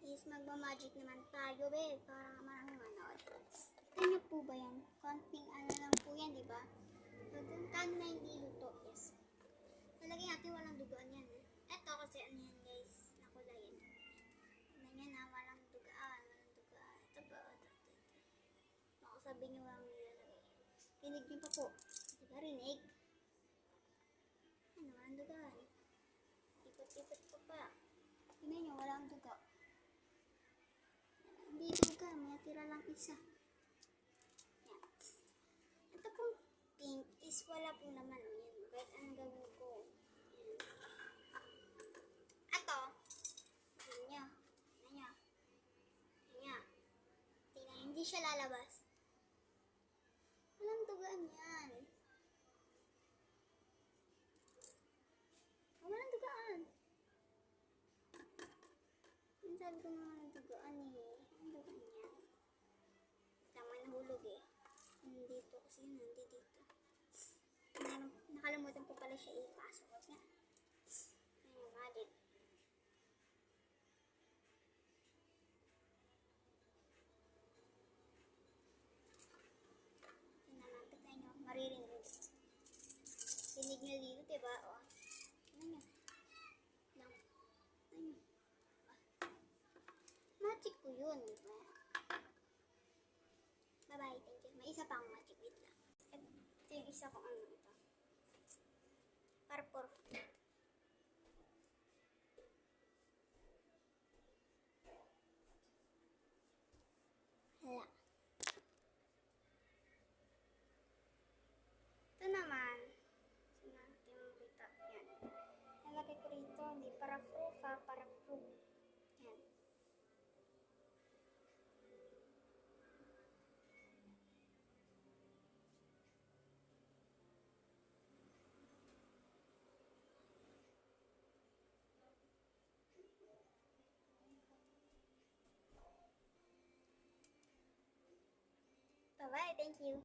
is magmamagic naman tayo, be, para maraming manood. Kita niyo po ba yan? Konting ano lang po yan, di ba? Kano na hindi luto, yes. Talagay natin walang dugaan yan, eh. Eto kasi ano yan, guys, nakulay yan. Ano yan, na walang dugaan, walang dugaan. Ito ba? Ito. Baka sabihin niyo walang nilalagay. Rinig niyo pa po. Di ba, rinig? Ano, walang dugaan. Ipot-ipot ko pa. Tingnan niyo, walang duga. Hindi duga, may natira lang isa. Yan. Ito pong pink is wala pong laman. Yan, kahit anong gawin ko. Yan. Ito, tingnan niyo. Tingnan, hindi siya lalabas. Walang dugaan yan. Walang dugaan. Yung sabi ko nga walang dugaan eh. Walang dugaan yan. Tama, nahulog eh. Nandito kasi yun, nandito. Nakalimutan ko pala siya ipasok. Wag nga. Ayun yung magic. Tignan nyo, maririnig. Rinig nyo dito, diba? O. Tignan nyo. Lang. Tignan nyo. Magic ko yun, diba? Bye-bye, thank you. May isa pa akong magic. Wait lang. Ito yung isa kong ano ito. Purple. Hala. Ito naman. Saan natin makita? Yan. Nalagay ko rito. Hindi para proof ha. Para proof. Yan. Bye-bye. Thank you.